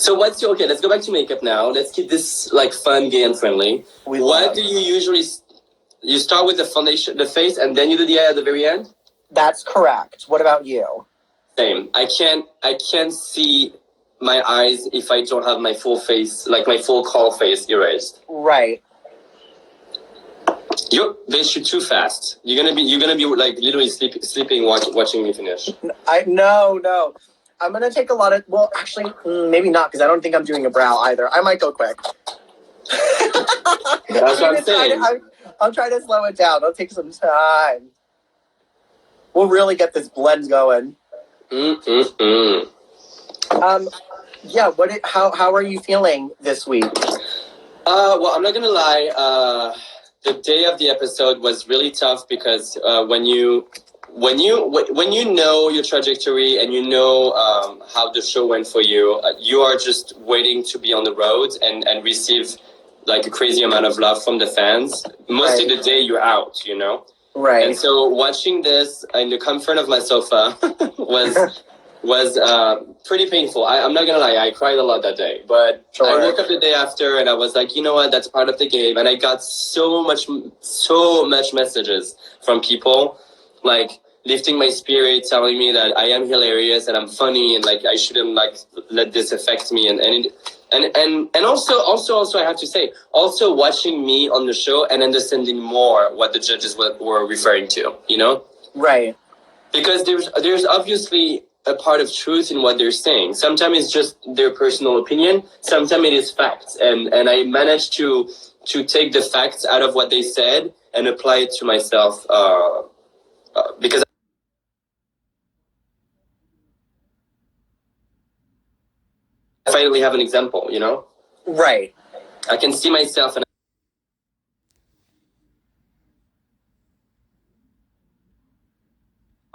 So what's your, okay, let's go back to makeup now. Let's keep this like fun, gay, and friendly. What do you usually, you start with the foundation, the face, and then you do the eye at the very end? That's correct. What about you? Same. I can't see my eyes if I don't have my full face, like my full call face erased. Right. They shoot too fast. You're gonna be like literally sleeping watching me finish. No. I'm gonna take a lot of. Well, actually, maybe not because I don't think I'm doing a brow either. I might go quick. That's what I'm saying. I'm trying to slow it down. It'll take some time. We'll really get this blend going. Yeah. How are you feeling this week? Well, I'm not gonna lie. The day of the episode was really tough because when you know your trajectory and you know how the show went for you, you are just waiting to be on the road and receive like a crazy amount of love from the fans. Mostly the day you're out, you know. Right. And so watching this in the comfort of my sofa was pretty painful. I'm not gonna lie, I cried a lot that day. But sure. I woke up the day after and I was like, you know what, that's part of the game. And I got so much messages from people like lifting my spirit, telling me that I am hilarious and I'm funny and like I shouldn't like let this affect me and also I have to say, also watching me on the show and understanding more what the judges were referring to, you know? Right. Because there's obviously a part of truth in what they're saying. Sometimes it's just their personal opinion. Sometimes it is facts. And I managed to take the facts out of what they said and apply it to myself because I finally have an example, you know? Right. I can see myself and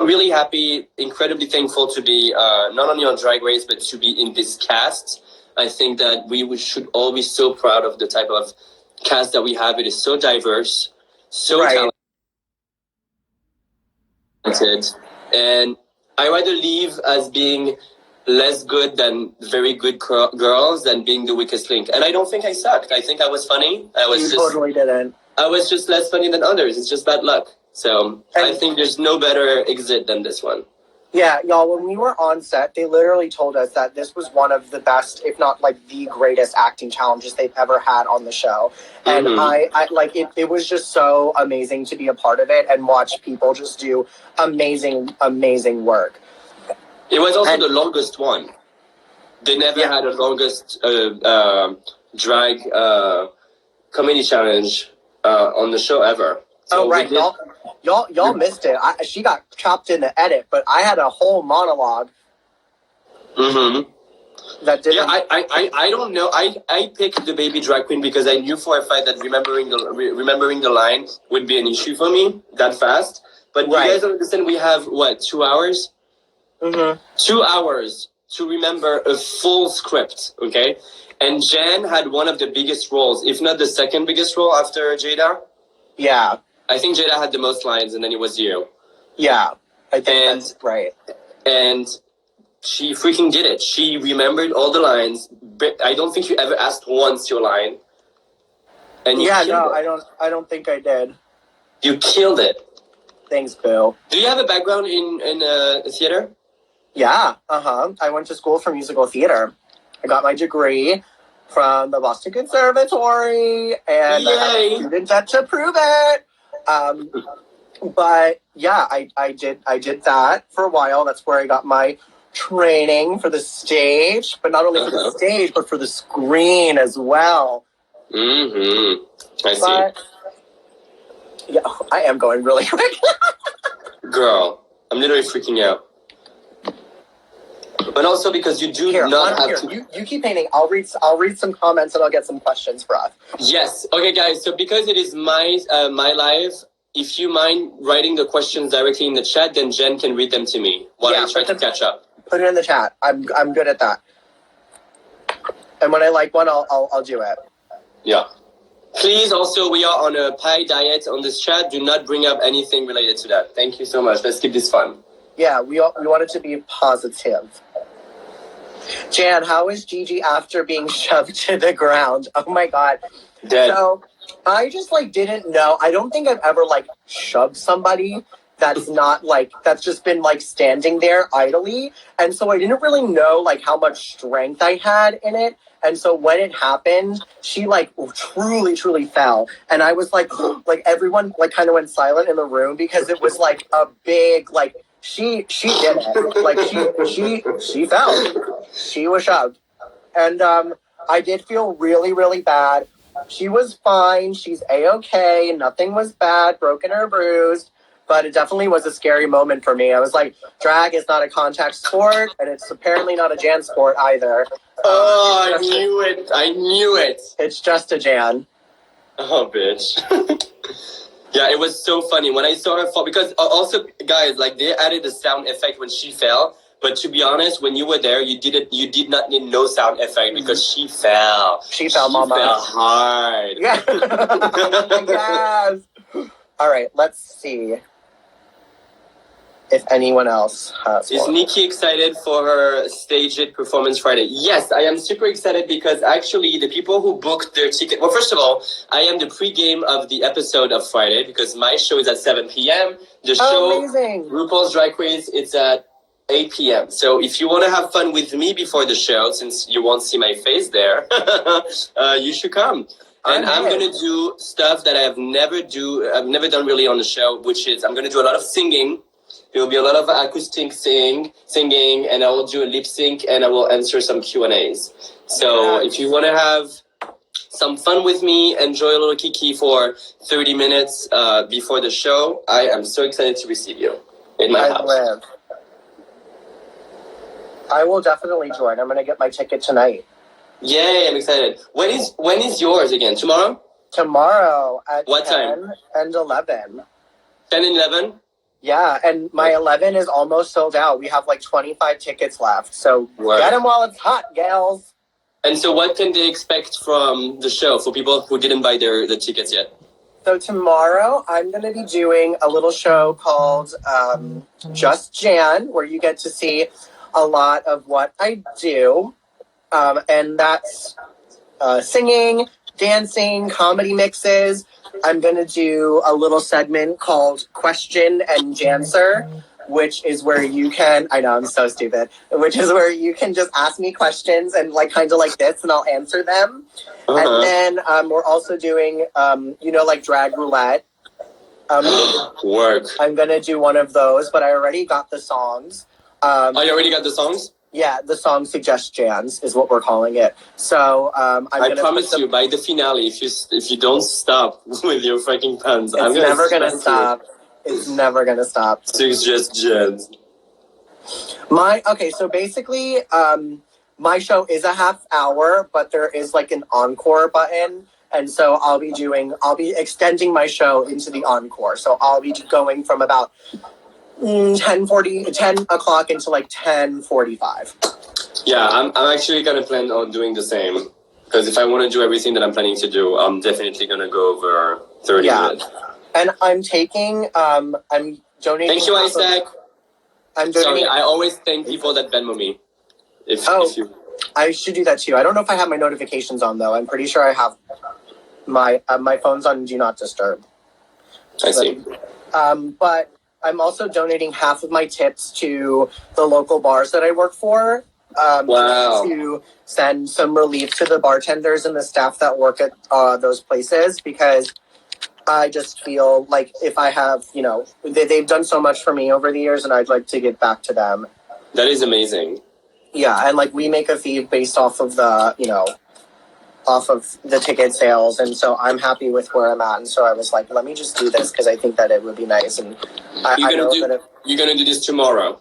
I'm really happy, incredibly thankful to be not only on Drag Race, but to be in this cast. I think that we should all be so proud of the type of cast that we have. It is so diverse, so talented. And I rather leave as being less good than very good girls than being the weakest link. And I don't think I sucked. I think I was funny. Totally didn't. I was just less funny than others. It's just bad luck. So I think there's no better exit than this one. Yeah, y'all, when we were on set, they literally told us that this was one of the best, if not like the greatest acting challenges they've ever had on the show. And I like it was just so amazing to be a part of it and watch people just do amazing work. It was also the longest one. They never had a longest drag comedy challenge on the show ever. So right. Y'all missed it. She got chopped in the edit, but I had a whole monologue. That didn't. Yeah, I don't know. I picked the baby drag queen because I knew for a fact that remembering the line would be an issue for me that fast. But you guys don't understand. We have what, 2 hours? 2 hours to remember a full script. Okay, and Jen had one of the biggest roles, if not the second biggest role after Jada. Yeah. I think Jada had the most lines, and then it was you. Yeah, I think that's right. And she freaking did it. She remembered all the lines. I don't think you ever asked once your line. And you killed it. I don't think I did. You killed it. Thanks, Bill. Do you have a background in theater? Yeah. I went to school for musical theater. I got my degree from the Boston Conservatory, and I have a student debt to prove it. But yeah, I did that for a while. That's where I got my training for the stage, but not only for the stage, but for the screen as well. I see. Yeah, I am going really quick. Girl, I'm literally freaking out. But also because you do not have to. You keep painting. I'll read some comments and I'll get some questions for us. Yes. Okay, guys. So because it is my live, if you mind writing the questions directly in the chat, then Jen can read them to me while I try to catch up. Put it in the chat. I'm good at that. And when I like one, I'll do it. Yeah. Please, also, we are on a pie diet on this chat. Do not bring up anything related to that. Thank you so much. Let's keep this fun. Yeah, we want it to be positive. Jan, how is Gigi after being shoved to the ground? Oh my God. Dead. So I just like didn't know. I don't think I've ever like shoved somebody that's not like, that's just been like standing there idly. And so I didn't really know like how much strength I had in it. And so when it happened, she like truly fell. And I was like, like everyone like kind of went silent in the room because it was like a big, like she did it. Like she fell. She was shoved. And I did feel really bad. She was fine. She's A-okay. Nothing was bad, broken or bruised. But it definitely was a scary moment for me. I was like, drag is not a contact sport, and it's apparently not a Jan sport either. Oh, I knew it. I knew it. It's just a Jan. Oh, bitch. Yeah, it was so funny when I saw her fall. Because also, guys, like they added the sound effect when she fell. But to be honest, when you were there, you did not need no sound effect because she fell. She fell, mama. She fell hard. Yeah. Yes. All right, let's see if anyone else has Is one. Nicky excited for her staged performance Friday? Yes, I am super excited because actually the people who booked their ticket... Well, first of all, I am the pregame of the episode of Friday because my show is at 7 p.m. The show, amazing. RuPaul's Drag Race, it's at 8 p.m. So if you want to have fun with me before the show, since you won't see my face there, you should come. And I'm going to do stuff that I've never done really on the show, which is I'm going to do a lot of singing. There will be a lot of acoustic singing, and I will do a lip sync, and I will answer some Q&As. So if you want to have some fun with me, enjoy a little kiki for 30 minutes before the show, I am so excited to receive you in my house. I will definitely join. I'm going to get my ticket tonight. Yay, I'm excited. When is yours again? Tomorrow? Tomorrow at what 10 time? And 11. 10 and 11? Yeah, and my 11 is almost sold out. We have like 25 tickets left. So get them while it's hot, gals. And so what can they expect from the show for people who didn't buy the tickets yet? So tomorrow I'm going to be doing a little show called Just Jan, where you get to see a lot of what I do. And that's singing, dancing, comedy mixes. I'm going to do a little segment called Question and Janser, which is where you can, I know I'm so stupid, which is where you can just ask me questions and like kind of like this and I'll answer them. And then we're also doing, like drag roulette. Work. I'm going to do one of those, but I already got the songs. Oh, you already got the songs? Yeah, the song Suggest Jans is what we're calling it. So I promise you, by the finale, if you don't stop with your freaking puns, I'm never gonna stop. It's never gonna stop. Suggest Jans. So basically, my show is a half hour, but there is like an encore button. And so I'll be extending my show into the encore. So I'll be going from about 10 o'clock into like 10:45. Yeah, I'm actually gonna plan on doing the same. Because if I want to do everything that I'm planning to do, I'm definitely gonna go over 30 minutes. And I'm taking, I'm donating. Thank you, Isaac. Sorry, I always thank people that Venmo me. If you... I should do that too. I don't know if I have my notifications on though. I'm pretty sure I have my phone's on Do Not Disturb. I see. But I'm also donating half of my tips to the local bars that I work for. To send some relief to the bartenders and the staff that work at those places, because I just feel like if I have, they've done so much for me over the years and I'd like to give back to them. That is amazing. Yeah, and like we make a fee based off of the, off of the ticket sales, and so I'm happy with where I'm at, and so I was like, let me just do this because I think that it would be nice. And you're gonna do this tomorrow.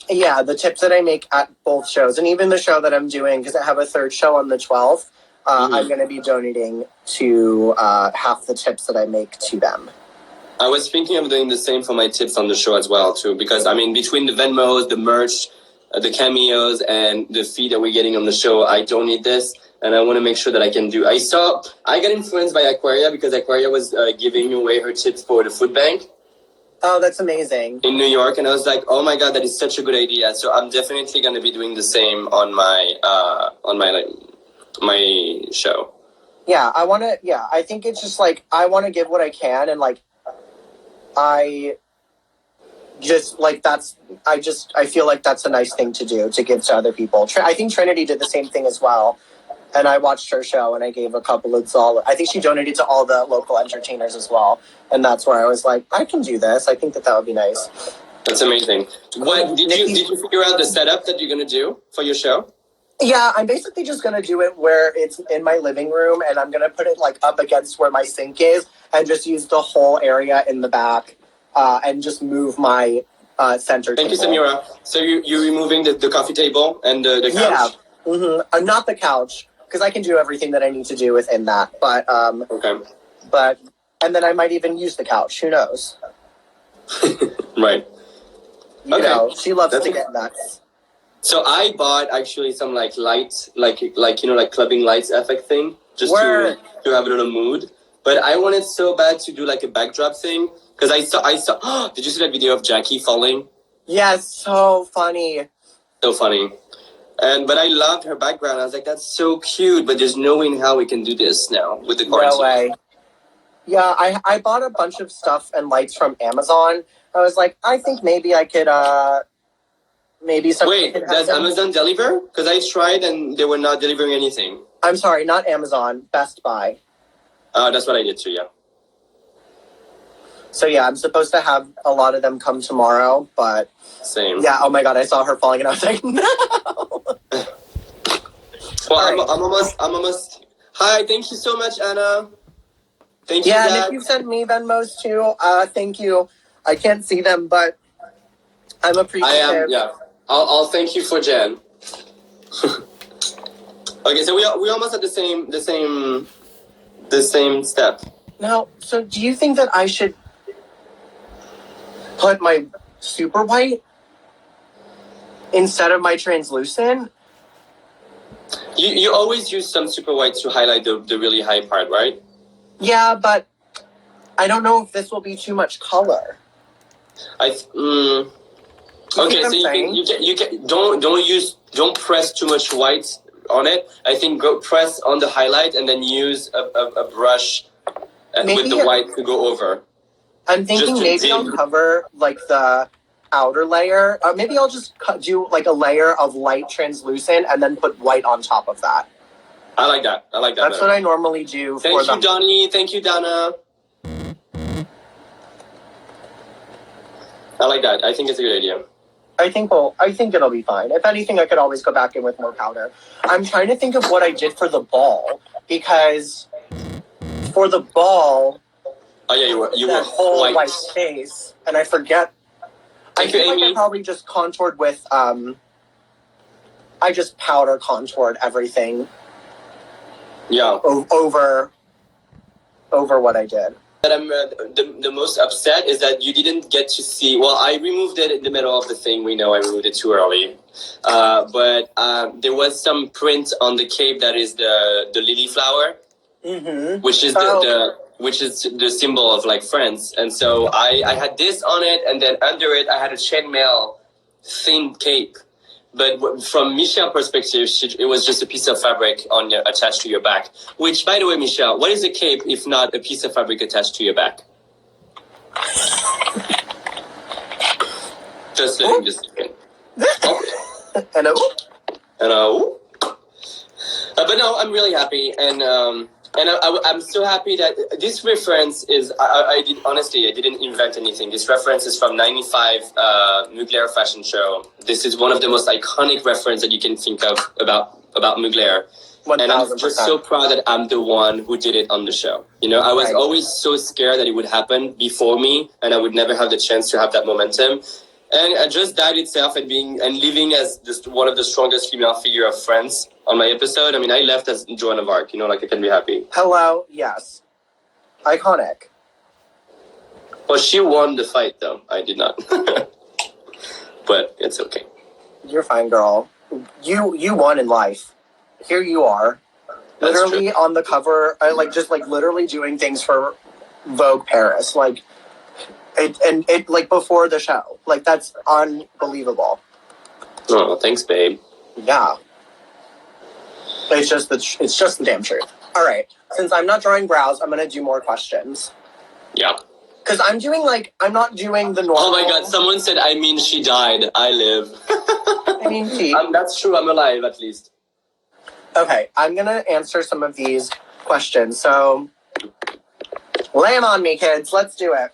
Yeah, the tips that I make at both shows, and even the show that I'm doing, because I have a third show on the 12th, I'm going to be donating to half the tips that I make to them. I was thinking of doing the same for my tips on the show as well, too, because, I mean, between the Venmos, the merch, the cameos, and the fee that we're getting on the show, I don't need this, and I want to make sure that I can do. I got influenced by Aquaria, because Aquaria was giving away her tips for the food bank. Oh, that's amazing. In New York, and I was like, oh my god, that is such a good idea. So I'm definitely going to be doing the same on my show. Yeah, I think it's just like, I want to give what I can, and like, I just like, I feel like that's a nice thing to do, to give to other people. I think Trinity did the same thing as well. And I watched her show, and I gave a couple of dollars. I think she donated to all the local entertainers as well. And that's where I was like, I can do this. I think that would be nice. That's amazing. What did you figure out the setup that you're gonna do for your show? Yeah, I'm basically just gonna do it where it's in my living room, and I'm gonna put it like up against where my sink is, and just use the whole area in the back, and just move my center table. Thank you, Samira. So you're removing the coffee table and the couch? Yeah. Mm-hmm. Not the couch, because I can do everything that I need to do within that. But okay. But and then I might even use the couch. Who knows? Right. You know, she loves to get nuts. So I bought actually some like lights, like clubbing lights effect thing, just to have a little mood. But I wanted so bad to do like a backdrop thing, because I saw. Did you see that video of Jackie falling? Yes, so funny. So funny. But I loved her background. I was like, that's so cute, but there's no way in how we can do this now with the quarantine. No way. Yeah, I bought a bunch of stuff and lights from Amazon. I was like, I think maybe I could, maybe some. Wait, does Amazon deliver? Because I tried and they were not delivering anything. I'm sorry, not Amazon, Best Buy. That's what I did too, yeah. So yeah, I'm supposed to have a lot of them come tomorrow, but... Same. Yeah, oh my god, I saw her falling and I was like, no! Well, right. I'm almost... Hi, thank you so much, Anna. Thank you, yeah, Nicky sent me Venmos too. Thank you. I can't see them, but I'm appreciative. Yeah. I'll thank you for Jen. Okay, so we almost at the same step. Now, so do you think that I should put my super white instead of my translucent? You always use some super white to highlight the really high part, right? Yeah, but I don't know if this will be too much color. Okay, so you can don't press too much white on it. I think go press on the highlight and then use a brush with the white to go over. I'm thinking maybe I'll cover like the outer layer. Maybe I'll just do like a layer of light translucent and then put white on top of that. I like that. That's what I normally do. Thank you, Donnie. Thank you, Donna. I like that. I think it's a good idea. I think it'll be fine. If anything, I could always go back in with more powder. I'm trying to think of what I did for the ball, because for the ball, you were whole white face, and I forget. I probably just contoured with I just powder contoured everything. Yeah. Over what I did. That I'm the most upset is that you didn't get to see. Well, I removed it in the middle of the thing. We know I removed it too early, but there was some print on the cape that is the lily flower, which is which is the symbol of like France. And so I had this on it, and then under it I had a chainmail thin cape. But from Michelle's perspective, it was just a piece of fabric attached to your back. Which, by the way, Michelle, what is a cape if not a piece of fabric attached to your back? Just letting this in. Hello? Hello? But no, I'm really happy, and I'm so happy that this reference is. I didn't invent anything. This reference is from '95 Mugler fashion show. This is one of the most iconic references that you can think of about Mugler. 1,000%. And I'm just so proud that I'm the one who did it on the show. You know, I was always so scared that it would happen before me, and I would never have the chance to have that momentum. And just that itself, and living as just one of the strongest female figure of France on my episode. I mean, I left as Joan of Arc. You know, like I can be happy. Hello, yes, iconic. Well, she won the fight, though. I did not, but it's okay. You're fine, girl. You won in life. Here you are, literally on the cover. Literally doing things for Vogue Paris. Like, It like before the show. Like that's unbelievable. Oh, thanks, babe. Yeah. It's just the damn truth. All right. Since I'm not drawing brows, I'm gonna do more questions. Yeah. Because I'm not doing the normal. Oh my god, someone said, I mean, she died. I live. I mean, T. That's true, I'm alive at least. Okay, I'm gonna answer some of these questions. So, lay them on me, kids. Let's do it.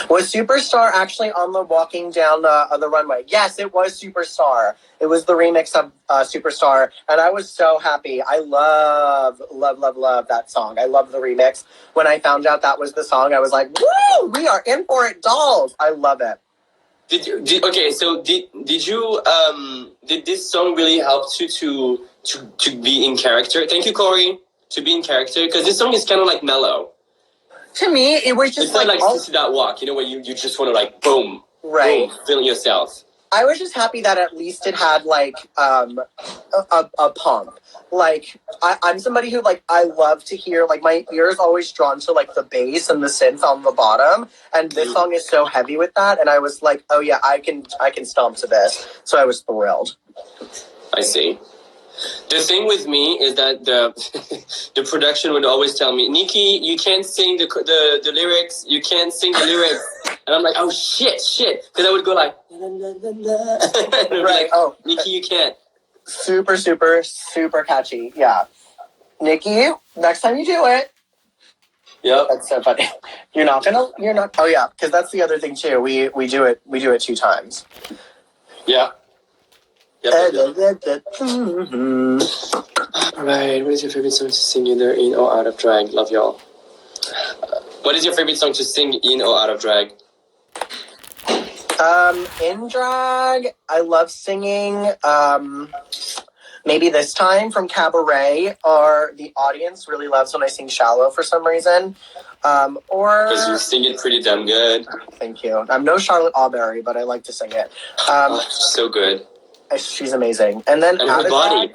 Was Superstar actually on the walking down the runway? Yes, it was Superstar. It was the remix of Superstar, and I was so happy. I love that song. I love the remix. When I found out that was the song, I was like, woo, we are in for it, dolls. I love it. Did this song really help you to be in character? Thank you, Corey. To be in character, because this song is kind of like mellow. To me, it was just it's like to that walk, where you just want to like boom, right, boom, feel yourself. I was just happy that at least it had like a pump. Like I'm somebody who like I love to hear, like my ear is always drawn to like the bass and the synth on the bottom, and this song is so heavy with that, and I was like, oh yeah, I can stomp to this. So I was thrilled. I see. The thing with me is that the production would always tell me, Nicky, you can't sing the lyrics. You can't sing the lyrics. And I'm like, oh, shit. Because I would go like, right. Like, Nicky, you can't. Super, super, super catchy. Yeah. Nicky, next time you do it. Yep. That's so funny. You're not. Oh yeah, because that's the other thing too. We do it 2 times. Yeah. Yep. Right. What is your favorite song to sing either in or out of drag? Love y'all. What is your favorite song to sing in or out of drag? In drag, I love singing. Maybe This Time from Cabaret, or the audience really loves when I sing Shallow for some reason. Or because you sing it pretty damn good. Thank you. I'm no Charlotte Albury, but I like to sing it. So good. She's amazing. And then her body.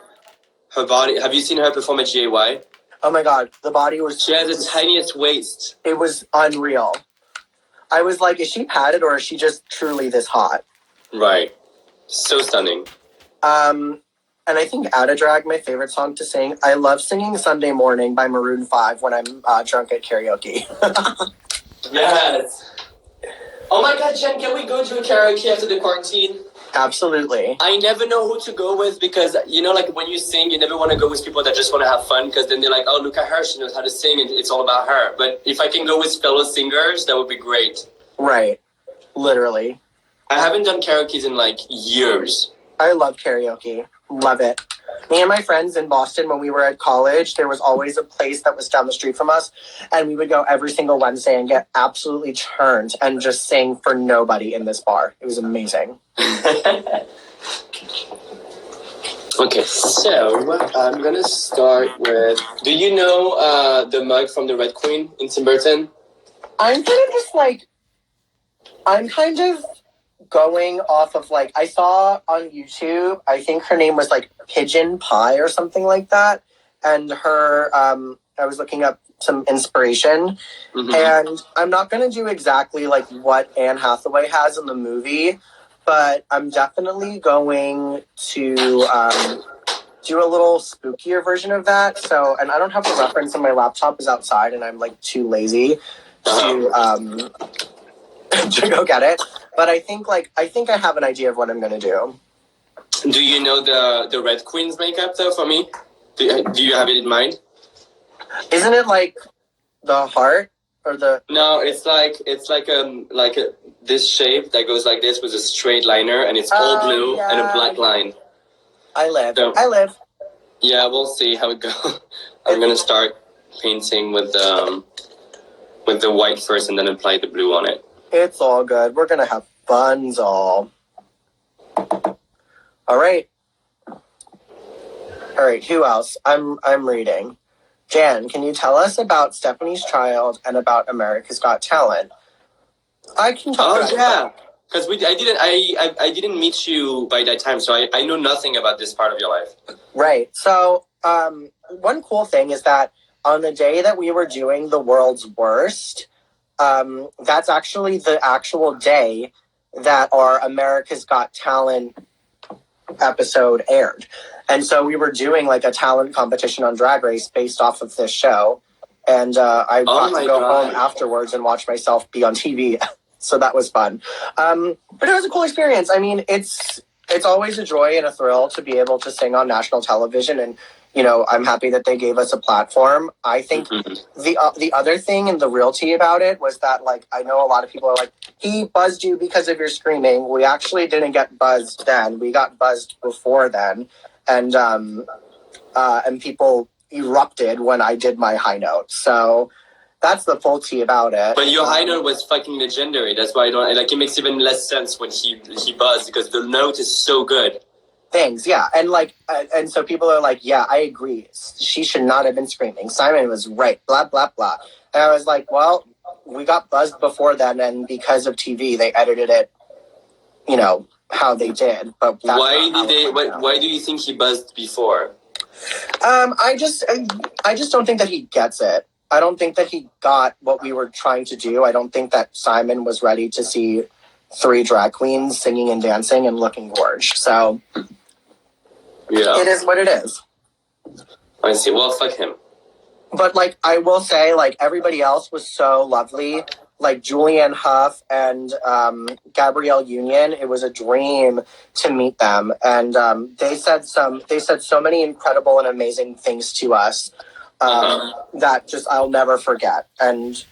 Her body. Have you seen her perform at GAY? Oh my god, the body was... She has the tiniest waist. It was unreal. I was like, is she padded or is she just truly this hot? Right. So stunning. And I think out of drag, my favorite song to sing, I love singing Sunday Morning by Maroon 5 when I'm drunk at karaoke. Yes. Oh my god, Jen, can we go to a karaoke after the quarantine? Absolutely. I never know who to go with because, like when you sing, you never want to go with people that just want to have fun because then they're like, oh, look at her, she knows how to sing and it's all about her. But if I can go with fellow singers, that would be great. Right. Literally. I haven't done karaoke in like years. I love karaoke. Love it. Me and my friends in Boston, when we were at college, there was always a place that was down the street from us, and we would go every single Wednesday and get absolutely turned and just sing for nobody in this bar. It was amazing. Okay, so I'm going to start with... Do you know the mug from the Red Queen in Tim Burton? I'm kind of going off of I saw on YouTube, I think her name was Pigeon Pie or something like that. And her, I was looking up some inspiration. Mm-hmm. And I'm not going to do exactly what Anne Hathaway has in the movie, but I'm definitely going to do a little spookier version of that. So, and I don't have the reference, and my laptop is outside, and I'm too lazy to to go get it. But I think I have an idea of what I'm going to do. Do you know the Red Queen's makeup though for me? Do you have it in mind? Isn't it the heart or the? No, it's this shape that goes like this with a straight liner, and it's all blue and a black line. I live. Yeah, we'll see how it goes. I'm gonna start painting with the white first, and then apply the blue on it. It's all good. We're gonna have buns all. All right. Who else? I'm reading. Jan, can you tell us about Stephanie's Child and about America's Got Talent? I can talk about that. Because I didn't meet you by that time, so I know nothing about this part of your life. Right. So, one cool thing is that on the day that we were doing the world's worst, that's actually the actual day that our America's Got Talent episode aired. And so we were doing like a talent competition on Drag Race based off of this show. And I got to go home afterwards and watch myself be on TV. So that was fun. But it was a cool experience. I mean, it's always a joy and a thrill to be able to sing on national television. And, you know, I'm happy that they gave us a platform. I think the other thing and the realty about it was that, like, I know a lot of people are like, he buzzed you because of your screaming. We actually didn't get buzzed then. We got buzzed before then. And people erupted when I did my high note. So that's the full tea about it. But your high note was fucking legendary. That's why I don't like. It makes even less sense when he buzzed because the note is so good. Thanks, yeah, and like, and so people are like, yeah, I agree. She should not have been screaming. Simon was right. Blah blah blah. And I was like, well, we got buzzed before then, and because of TV, they edited it, you know, how they did. But why did they? Why do you think he buzzed before? I just don't think that he gets it. I don't think that he got what we were trying to do. I don't think that Simon was ready to see 3 drag queens singing and dancing and looking gorge. So yeah, it is what it is. I see. Well, fuck him. But like, I will say, like, everybody else was so lovely. Like Julianne Hough and Gabrielle Union, it was a dream to meet them, and they said so many incredible and amazing things to us that just I'll never forget. And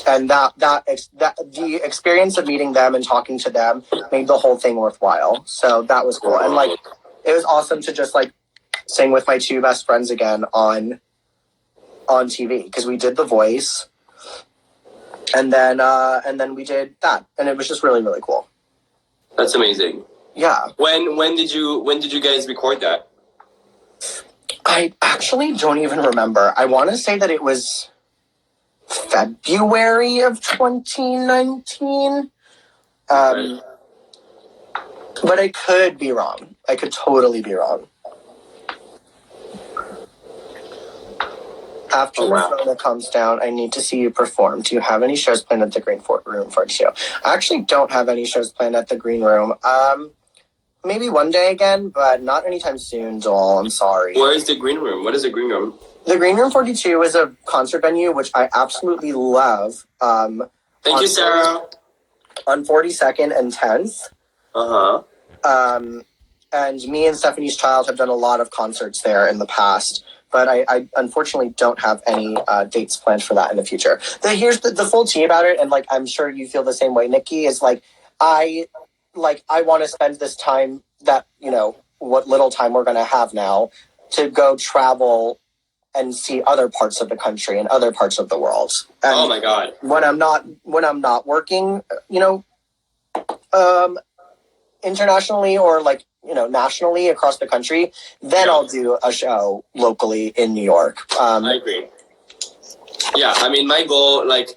that the experience of meeting them and talking to them made the whole thing worthwhile. So that was cool, and like it was awesome to just like sing with my 2 best friends again on TV because we did The Voice. And then we did that, and it was just really, really cool. That's amazing. Yeah. When did you guys record that? I actually don't even remember. I want to say that it was February of 2019. But I could be wrong. I could totally be wrong. After Corona comes down, I need to see you perform. Do you have any shows planned at the Green Room for a show? I actually don't have any shows planned at the Green Room. Maybe one day again, but not anytime soon, Joel. I'm sorry. Where is the Green Room? What is the Green Room? The Green Room 42 is a concert venue, which I absolutely love. Thank you, Sarah. On 42nd and 10th. And me and Stephanie's Child have done a lot of concerts there in the past. But I unfortunately don't have any dates planned for that in the future. Here's the full tea about it, and like I'm sure you feel the same way, Nicky. Is like I want to spend this time that, you know, what little time we're going to have now to go travel and see other parts of the country and other parts of the world. And oh my God! When I'm not working, you know, internationally or like, you know, nationally across the country, then I'll do a show locally in New York. I agree. Yeah, I mean, my goal, like,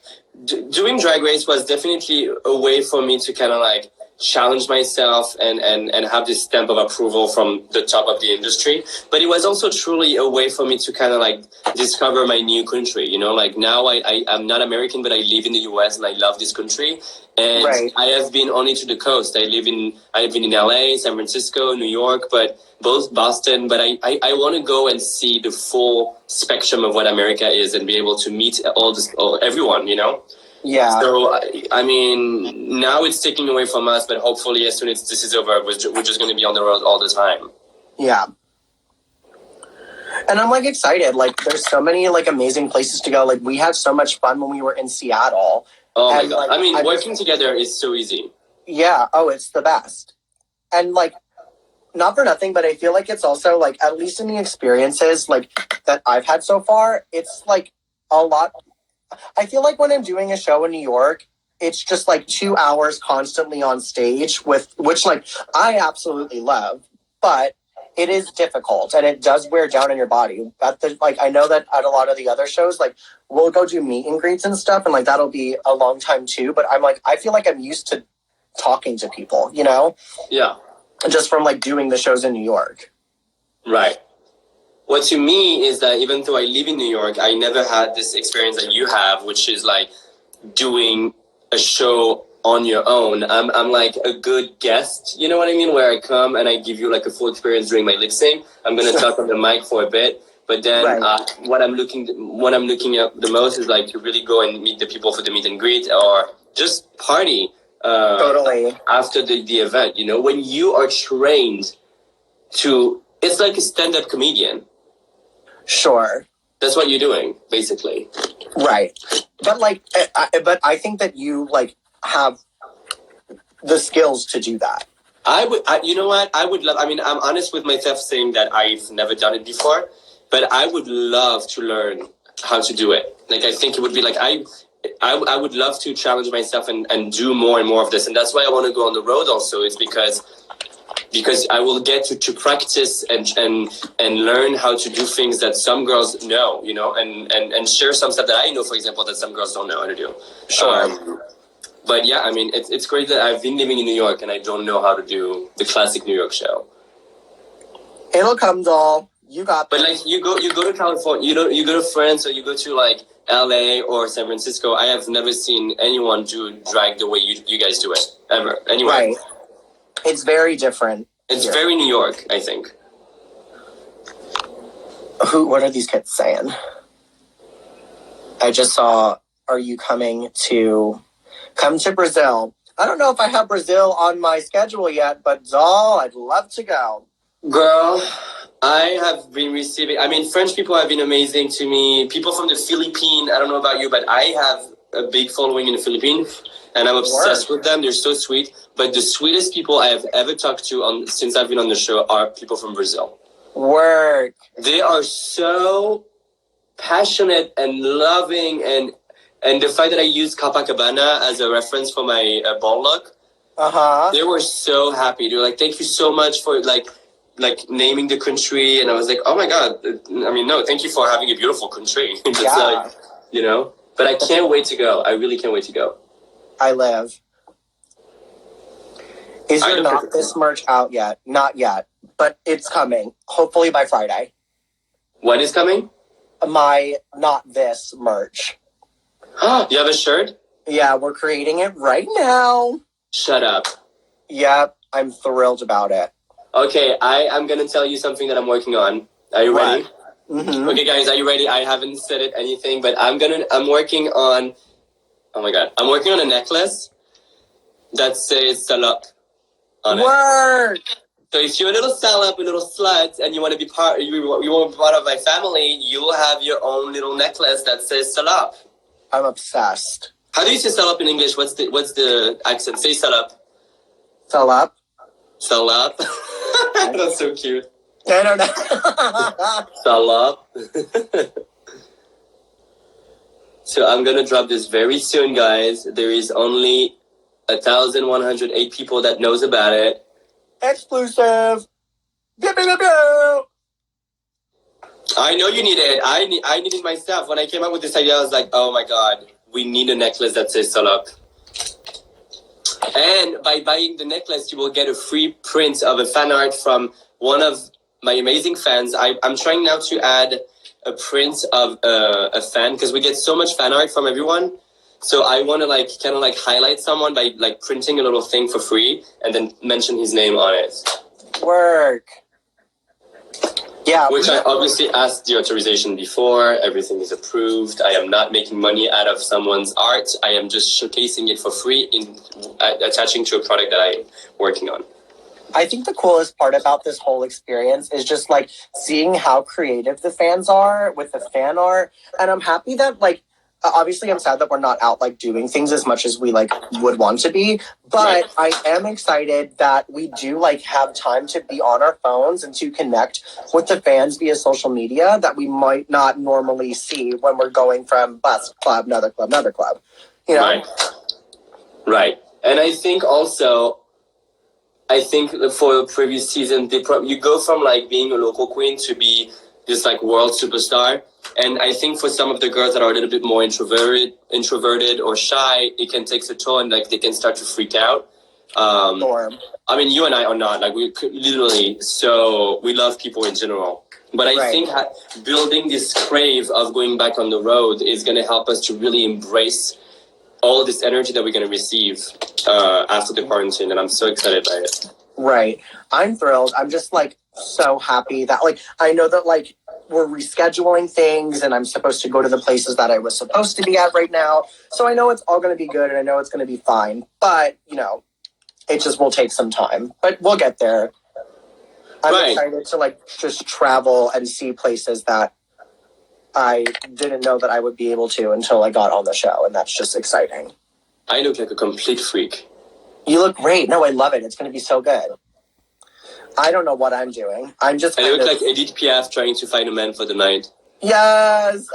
doing Drag Race was definitely a way for me to kind of, like, challenge myself and have this stamp of approval from the top of the industry. But it was also truly a way for me to kind of, like, discover my new country, you know? Like, now I'm not American, but I live in the U.S. and I love this country. And I have been only to the coast. I've been in LA, San Francisco, New York, but both Boston. But I want to go and see the full spectrum of what America is and be able to meet everyone, you know? Yeah. So, I mean, now it's taking away from us, but hopefully as soon as this is over, we're just going to be on the road all the time. Yeah. And I'm, like, excited. Like, there's so many, like, amazing places to go. Like, we had so much fun when we were in Seattle. Oh, my God. Like, I mean, working together is so easy. Yeah. Oh, it's the best. And, like, not for nothing, but I feel like it's also, like, at least in the experiences, like, that I've had so far, it's, like, a lot. I feel like when I'm doing a show in New York, it's just, like, 2 hours constantly on stage, which, like, I absolutely love. But it is difficult, and it does wear down on your body. I know that at a lot of the other shows, like, we'll go do meet and greets and stuff, and, like, that'll be a long time, too. But I'm, like, I feel like I'm used talking to people, you know? Yeah. Just from like doing the shows in New York. Right. What to me is that even though I live in New York, I never had this experience that you have, which is like doing a show on your own. I'm like a good guest, you know what I mean? Where I come and I give you like a full experience during my lip sync. I'm gonna talk on the mic for a bit, but then what I'm looking at the most is like to really go and meet the people for the meet and greet or just party. Totally. After the event, you know, when you are trained to, it's like a stand-up comedian. Sure. That's what you're doing, basically. Right. But like, but I think that you like have the skills to do that. You know what? I would love, I mean, I'm honest with myself saying that I've never done it before, but I would love to learn how to do it. Like, I think it would be like, I would love to challenge myself and do more and more of this. And that's why I want to go on the road also, is because I will get to practice and learn how to do things that some girls know, you know, and share some stuff that I know, for example, that some girls don't know how to do. Sure. But yeah, I mean, it's great that I've been living in New York and I don't know how to do the classic New York show. It'll come, doll. You got this. But like, you go to California, you go to France, or you go to like LA or San Francisco. I have never seen anyone do drag the way you guys do it, ever. Anyway. Right. It's very different. It's very New York, I think. What are these kids saying? I just saw, are you coming to Brazil? I don't know if I have Brazil on my schedule yet, but doll, I'd love to go. Girl, I have been receiving, I mean, French people have been amazing to me. People from the Philippines, I don't know about you, but I have a big following in the Philippines. And I'm obsessed with them. They're so sweet. But the sweetest people I have ever talked to since I've been on the show are people from Brazil. Work. They are so passionate and loving. And the fact that I used Copacabana as a reference for my ball look, they were so happy. They were like, thank you so much for like naming the country. And I was like, oh my God. I mean, no, thank you for having a beautiful country. It's like, you know, but I can't wait to go. I really can't wait to go. I live. Is your Not This merch out yet? Not yet, but it's coming. Hopefully by Friday. What is coming? My Not This merch. You have a shirt? Yeah, we're creating it right now. Shut up. Yep, I'm thrilled about it. Okay, I'm going to tell you something that I'm working on. Are you ready? Mm-hmm. Okay, guys, are you ready? I haven't said it anything, but I'm working on... Oh my God. I'm working on a necklace that says salop on it. So if you're a little salop, a little slut, and you want to be part of my family, you will have your own little necklace that says salop. I'm obsessed. How do you say salop in English? What's the accent? Say salop. Salop? Salop. That's so cute. I don't know. Salop. So I'm going to drop this very soon, guys. There is only 1,108 people that knows about it. Exclusive. I know you need it. I need it myself. When I came up with this idea, I was like, oh my God, we need a necklace that says salop. And by buying the necklace, you will get a free print of a fan art from one of my amazing fans. I'm trying now to add a print of a fan, because we get so much fan art from everyone. So I want to like kind of like highlight someone by like printing a little thing for free and then mention his name on it. Work. Yeah. Which I obviously asked the authorization before. Everything is approved. I am not making money out of someone's art. I am just showcasing it for free in attaching to a product that I'm working on. I think the coolest part about this whole experience is just like seeing how creative the fans are with the fan art. And I'm happy that like, obviously I'm sad that we're not out like doing things as much as we like would want to be, but I am excited that we do like have time to be on our phones and to connect with the fans via social media that we might not normally see when we're going from bus club, another club, you know? Right. And I think also, for the previous season, you go from like being a local queen to be this like world superstar. And I think for some of the girls that are a little bit more introverted or shy, it can take a toll and like they can start to freak out. Sure. I mean, you and I are not, like, we could literally, so we love people in general. But I think building this crave of going back on the road is going to help us to really embrace all of this energy that we're going to receive after the quarantine. And I'm so excited by it. Right. I'm thrilled. I'm just, like, so happy that, like, I know that, like, we're rescheduling things and I'm supposed to go to the places that I was supposed to be at right now. So I know it's all going to be good and I know it's going to be fine. But, you know, it just will take some time. But we'll get there. I'm excited to, like, just travel and see places that I didn't know that I would be able to until I got on the show. And that's just exciting. I look like a complete freak. You look great. No, I love it. It's going to be so good. I don't know what I'm doing. I look like Edith Piaf trying to find a man for the night. Yes!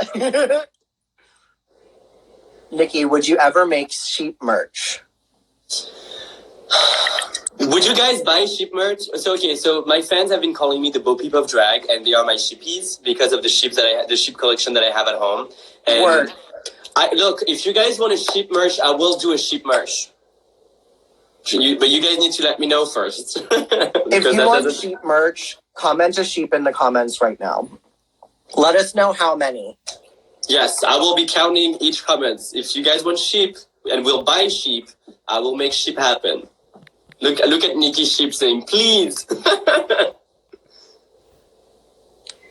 Nicky, would you ever make sheep merch? Would you guys buy sheep merch? So my fans have been calling me the Bo Peep of drag, and they are my sheepies because of the sheep collection that I have at home. And Word. Look, if you guys want a sheep merch, I will do a sheep merch. But you guys need to let me know first. If you want sheep merch, comment a sheep in the comments right now. Let us know how many. Yes, I will be counting each comment. If you guys want sheep and will buy sheep, I will make sheep happen. Look at Nicky Sheep saying, please.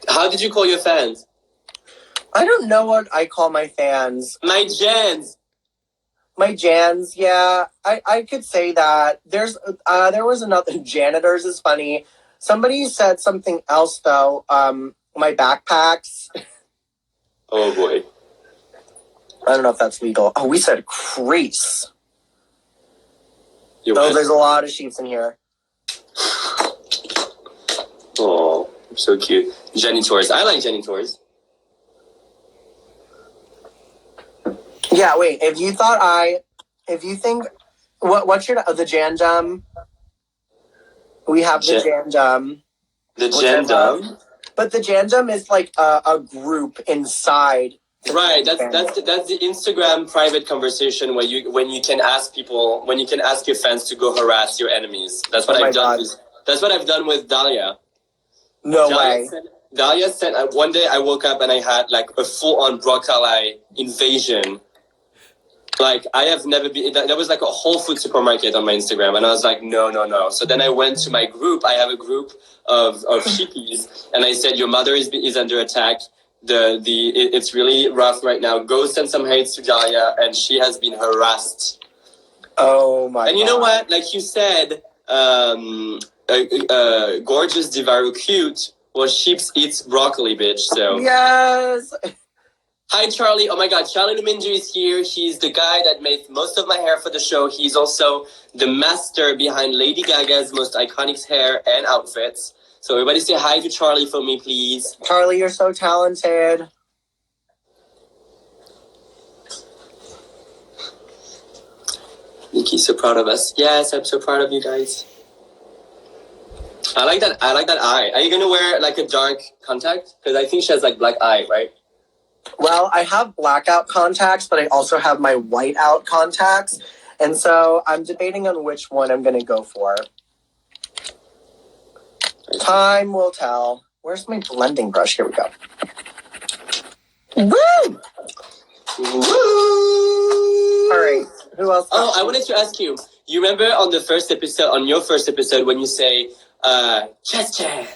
How did you call your fans? I don't know what I call my fans. My Jans. My Jans, yeah. I could say that. There was another, janitors is funny. Somebody said something else, though. My backpacks. Oh, boy. I don't know if that's legal. Oh, we said crease. Oh, there's a lot of sheeps in here. Oh, so cute. Janitors. I like janitors. Yeah, wait. If you think, what's the Jan Jam? We have the Jan Jam. The Jan Jam? But the Jan Jam is like a group inside. Right, that's the Instagram private conversation where you can ask your fans to go harass your enemies. That's what I've done. That's what I've done with Dahlia. No way. Dahlia said one day I woke up and I had like a full-on broccoli invasion. Like I have never been. There was like a Whole Foods supermarket on my Instagram, and I was like, no. So then I went to my group. I have a group of sheepies, and I said, your mother is under attack. It's really rough right now. Go send some hate to Dahlia, and she has been harassed. Oh my! And you know what? Like you said, gorgeous, Divaru, cute. Well, sheeps eats broccoli, bitch. So yes. Hi, Charlie. Oh my God, Charlie Luminji is here. He's the guy that made most of my hair for the show. He's also the master behind Lady Gaga's most iconic hair and outfits. So everybody say hi to Charlie for me, please. Charlie, you're so talented. Nicky's so proud of us. Yes, I'm so proud of you guys. I like that eye. Are you gonna wear like a dark contact? Because I think she has like black eye, right? Well, I have blackout contacts, but I also have my whiteout contacts. And so I'm debating on which one I'm going to go for. Time will tell. Where's my blending brush? Here we go. Woo! Woo! All right. Who else? Oh, I wanted to ask you. You remember on your first episode, when you say, Just Jan?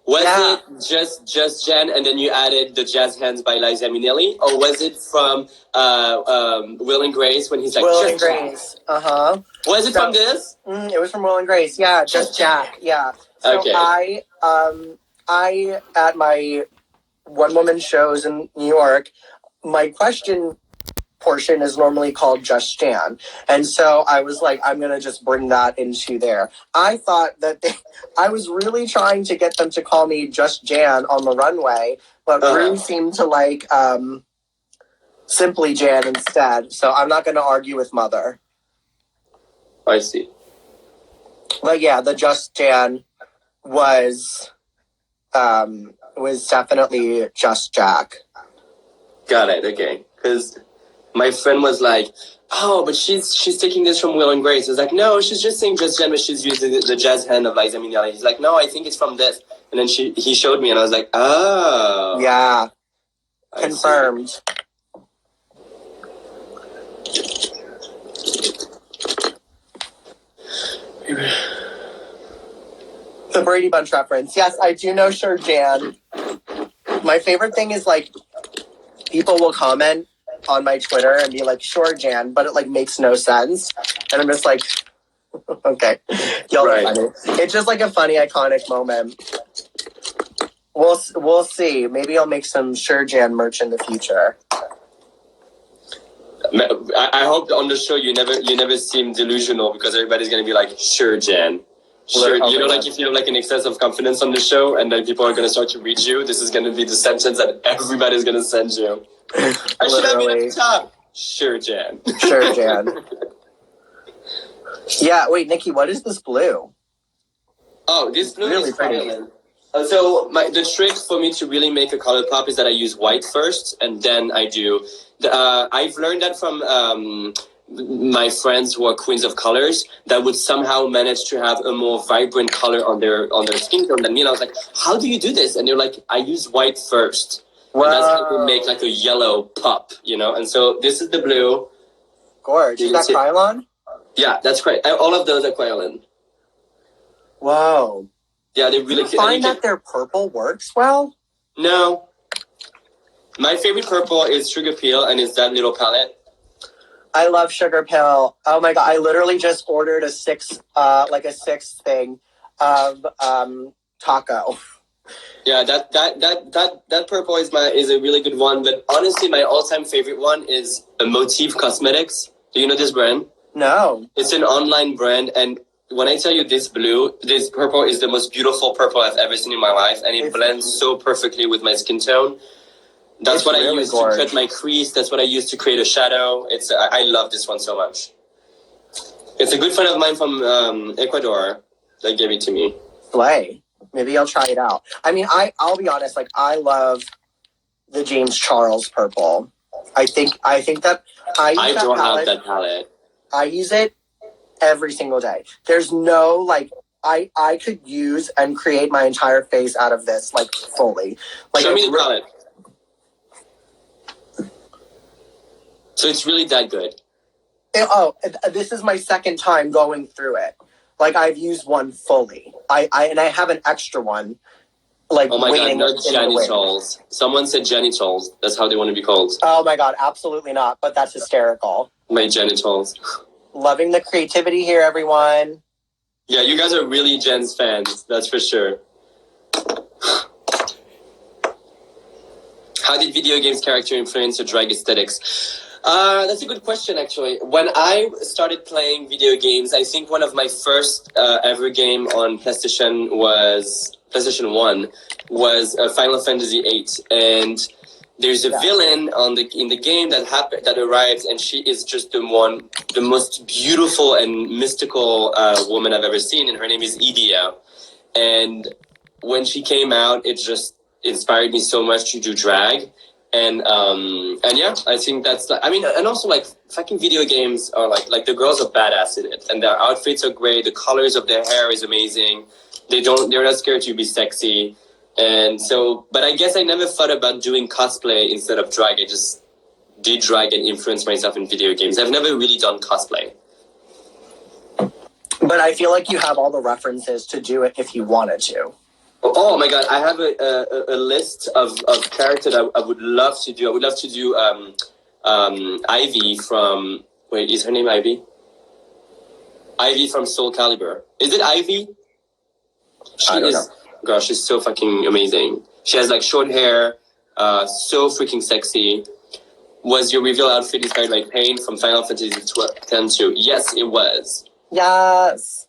Was it just Jan, and then you added the Jazz Hands by Liza Minnelli, or was it from Will and Grace when he's like Will and Grace? Was it from this? It was from Will and Grace. Yeah, just Jack. Yeah. So okay. I at my one-woman shows in New York, my question portion is normally called Just Jan. And so I was like, I'm going to just bring that into there. I thought that I was really trying to get them to call me Just Jan on the runway, but Rue seemed to like Simply Jan instead. So I'm not going to argue with Mother. I see. But yeah, the Just Jan was definitely Just Jack. Got it. Okay. Because my friend was like, oh, but she's taking this from Will and Grace. I was like, no, she's just saying Just Jen, but she's using the jazz hand of Liza Minnelli. He's like, no, I think it's from this. And then he showed me, and I was like, oh. Yeah. Confirmed. The Brady Bunch reference. Yes, I do know Sure Jan. My favorite thing is, like, people will comment on my Twitter and be like, sure, Jan, but it, like, makes no sense. And I'm just like, okay. Y'all are funny. It's just, like, a funny, iconic moment. We'll see. Maybe I'll make some Sure Jan merch in the future. I hope on the show you never seem delusional, because everybody's going to be like, sure, Jan. Sure, you know, like if you have like an excess of confidence on the show and then people are going to start to read you, this is going to be the sentence that everybody's going to send you. I should have been at the top. Sure, Jan. Sure, Jan. Yeah, wait, Nikki, what is this blue? Oh, this blue is pretty. So the trick for me to really make a color pop is that I use white first, and then I do. I've learned that from my friends who are queens of colors that would somehow manage to have a more vibrant color on their skin tone than me. And I was like, how do you do this? And they're like, I use white first. Wow. And that's how you make like a yellow pop, you know? And so this is the blue. Gorgeous. Is that Krylon? Yeah, that's great. All of those are Krylon. Wow. Yeah, they really. Do you find that their purple works well? No. My favorite purple is Sugar Peel, and it's that little palette. I love Sugar Pill. Oh my god! I literally just ordered a sixth thing of taco. Yeah, that purple is a really good one. But honestly, my all-time favorite one is Motif Cosmetics. Do you know this brand? No. It's an online brand, and when I tell you this purple is the most beautiful purple I've ever seen in my life, and it blends so perfectly with my skin tone. That's what I use to cut my crease. That's what I use to create a shadow. I love this one so much. It's a good friend of mine from Ecuador that gave it to me. Slay. Maybe I'll try it out. I mean, I'll be honest. Like, I love the James Charles purple. I think that I don't have that palette. I use it every single day. There's no like. I could use and create my entire face out of this, like, fully. Like, show me the palette. So it's really that good. This is my second time going through it. Like, I've used one fully. I have an extra one. Like, oh my god, not genitals. Someone said genitals. That's how they want to be called. Oh my god, absolutely not. But that's hysterical. My genitals. Loving the creativity here, everyone. Yeah, you guys are really Jen's fans. That's for sure. How did video games character influence your drag aesthetics? That's a good question, actually. When I started playing video games, I think one of my first ever game on PlayStation 1 was Final Fantasy VIII, and there's a villain in the game that arrives, and she is just the most beautiful and mystical woman I've ever seen, and her name is Idia. And when she came out, it just inspired me so much to do drag. And yeah, I think that's and also like fucking video games are like the girls are badass in it, and their outfits are great. The colors of their hair is amazing. They're not scared to be sexy. And so, but I guess I never thought about doing cosplay instead of drag. I just did drag and influenced myself in video games. I've never really done cosplay. But I feel like you have all the references to do it if you wanted to. Oh my god, I have a list of characters I would love to do. I would love to do Ivy from... Wait, is her name Ivy? Ivy from Soul Calibur. Is it Ivy? I don't know. Girl, she's so fucking amazing. She has like short hair, so freaking sexy. Was your reveal outfit inspired by Pain from Final Fantasy X too? Yes, it was. Yes.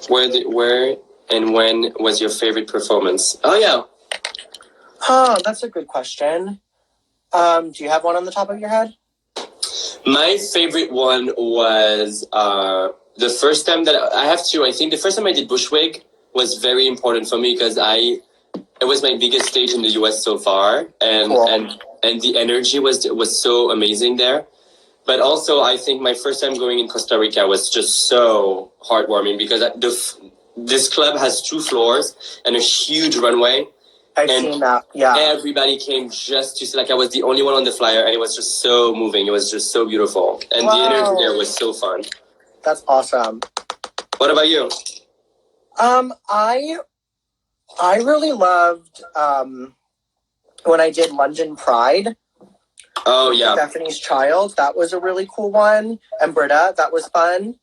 Where and when was your favorite performance? Oh yeah. Oh, that's a good question. Do you have one on the top of your head? My favorite one was the first time that I have two. I think the first time I did Bushwig was very important for me because I It was my biggest stage in the US so far, and Cool. and the energy was so amazing there. But also, I think my first time going in Costa Rica was just so heartwarming because this club has 2 floors and a huge runway. I've seen that. Yeah. Everybody came just to see. Like I was the only one on the flyer, and it was just so moving. It was just so beautiful, and the energy there was so fun. That's awesome. What about you? I really loved when I did London Pride. Oh yeah, Stephanie's Child. That was a really cool one. And Britta, that was fun.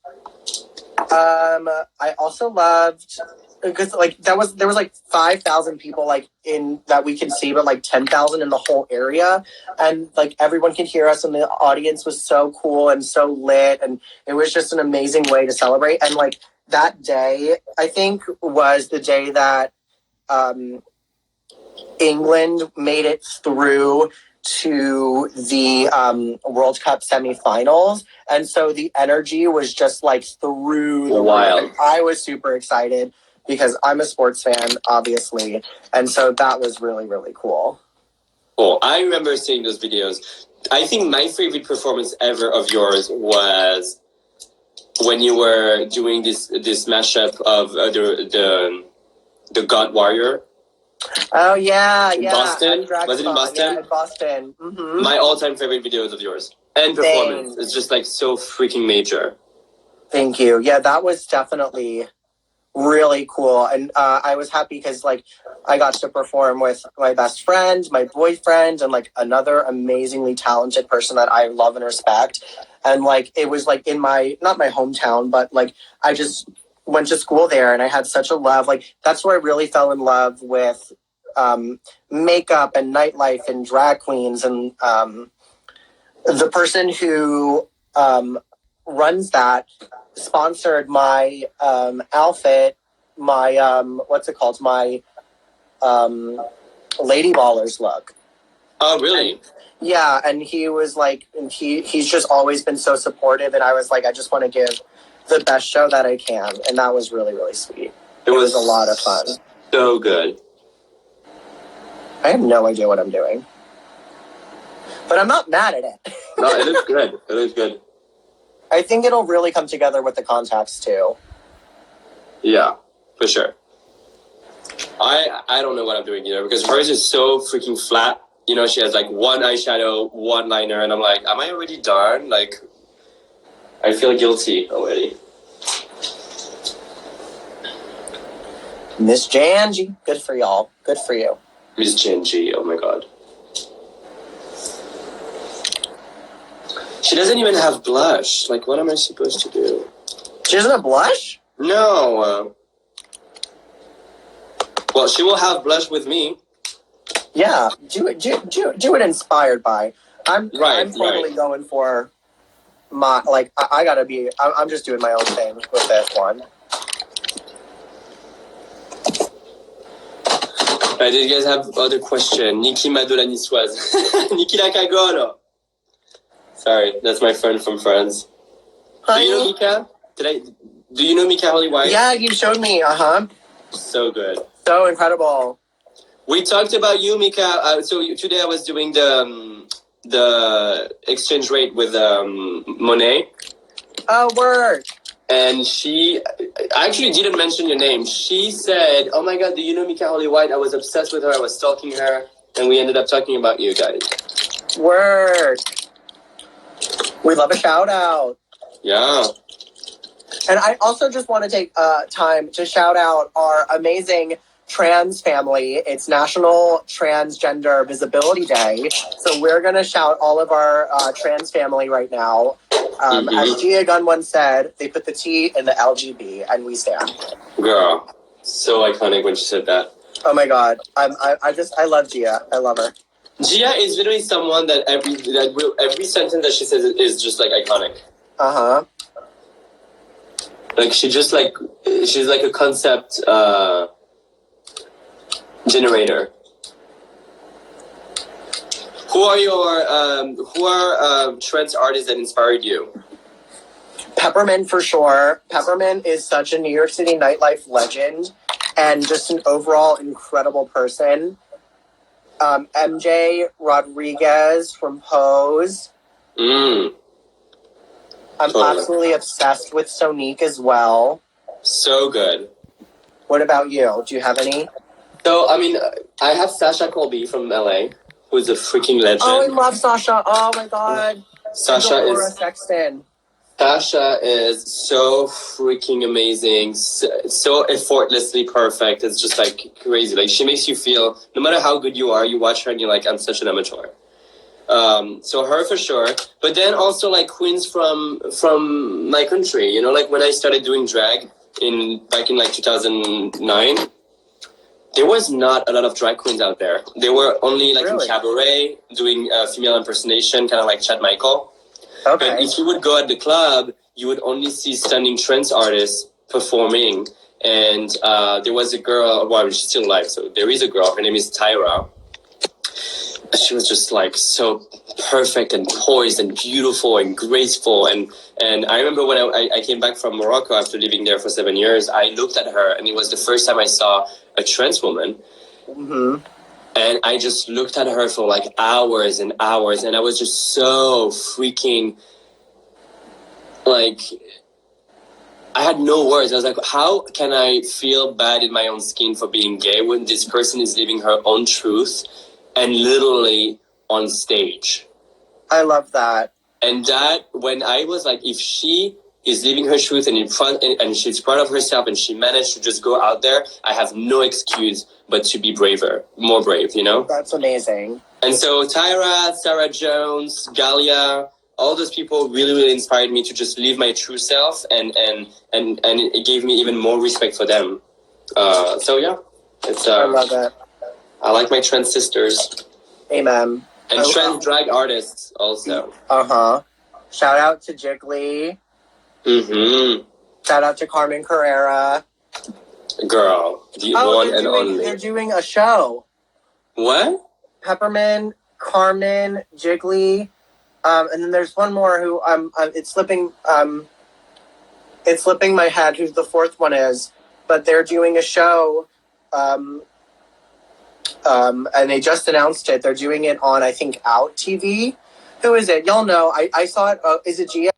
I also loved because like there was like 5,000 people like in that we could see, but like 10,000 in the whole area, and like everyone could hear us, and the audience was so cool and so lit, and it was just an amazing way to celebrate. And like that day, I think was the day that England made it through to the World Cup semifinals, and so the energy was just like through the wild. I was super excited because I'm a sports fan, obviously, and so that was really, really cool. Cool. I remember seeing those videos. I think my favorite performance ever of yours was when you were doing this mashup of the God Warrior. Oh yeah, in Boston? Was it in Boston? Yeah, in Boston. Mm-hmm. My all-time favorite videos of yours and performance. It's just like so freaking major. Thank you. Yeah, that was definitely really cool, and I was happy because like I got to perform with my best friend, my boyfriend, and like another amazingly talented person that I love and respect. And like it was like in my not my hometown, but like I just went to school there, and I had such a love. Like that's where I really fell in love with makeup and nightlife and drag queens, and the person who runs that sponsored my outfit, my what's it called, my Lady Ballers look. Oh, really? And, yeah, and he was like, and he's just always been so supportive, and I was like, I just want to give the best show that I can, and that was really, really sweet. It was a lot of fun. So good. I have no idea what I'm doing, but I'm not mad at it. No, it is good. It is good. I think it'll really come together with the contacts too. Yeah, for sure. I don't know what I'm doing either because hers is so freaking flat. You know, she has like one eyeshadow, one liner, and I'm like, am I already done? Like, I feel guilty already. Miss Janji, good for y'all. Good for you. Miss Janji, oh my god. She doesn't even have blush. Like, what am I supposed to do? She doesn't have blush? No. Well, she will have blush with me. Yeah, do it inspired by. I'm totally going for my, like, I gotta be, I'm just doing my own thing with this one. Did you guys have other question? Nicky Mado la niçoise. Nicky la cagole. Sorry, that's my friend from France. Hi. Do you know Mika? Do you know Mika Holly White? Yeah, you showed me, So good. So incredible. We talked about you, Mika. Today I was doing the exchange rate with Monet. Oh, word. And I actually didn't mention your name. She said, oh my god, do you know Mika Holly White? I was obsessed with her. I was stalking her. And we ended up talking about you guys. Word. We love a shout out. Yeah. And I also just want to take time to shout out our amazing trans family. It's National Transgender Visibility Day. So we're going to shout all of our trans family right now. As Gia Gunn once said, they put the T in the LGB, and we stand. Girl, so iconic when she said that. Oh my god, I love Gia. I love her. Gia is literally someone that every sentence that she says is just like iconic. Like she's like a concept generator. Who are trans artists that inspired you? Peppermint for sure. Peppermint is such a New York City nightlife legend, and just an overall incredible person. MJ Rodriguez from Pose. I'm absolutely obsessed with Sonique as well. So good. What about you? Do you have any? So, I mean, I have Sasha Colby from LA, who's a freaking legend. Oh, I love Sasha. Oh, my God. Sasha is so freaking amazing, so effortlessly perfect. It's just like crazy. Like she makes you feel, no matter how good you are, you watch her and you're like, I'm such an amateur. So her for sure, but then also like queens from my country. You know, like when I started doing drag back in like 2009. There was not a lot of drag queens out there. They were only like in cabaret doing female impersonation, kind of like Chad Michael. Okay. But if you would go at the club, you would only see stunning trance artists performing. And there was a girl, well, she's still alive, so there is a girl, her name is Tyra. She was just like so perfect and poised and beautiful and graceful. And I remember when I came back from Morocco after living there for 7 years, I looked at her and it was the first time I saw a trans woman. Mm-hmm. And I just looked at her for like hours and hours, and I was just so freaking, like, I had no words. I was like, how can I feel bad in my own skin for being gay when this person is living her own truth and literally on stage? I love that. And that, when I was like, if she is living her truth and and she's proud of herself and she managed to just go out there, I have no excuse but to be more brave, you know? That's amazing. And so Tyra, Sarah Jones, Galia, all those people really, really inspired me to just live my true self, and it gave me even more respect for them. So yeah, I love it. I like my trans sisters. Amen. And trans drag artists also. Shout out to Jiggly. Mm-hmm. Shout out to Carmen Carrera. Girl, the one and only. They're doing a show. What? Peppermint, Carmen, Jiggly, and then there's one more who it's slipping my head who the fourth one is, but they're doing a show, and they just announced it. They're doing it on, I think, Out TV. Who is it? Y'all know. I saw it. Is it Gia?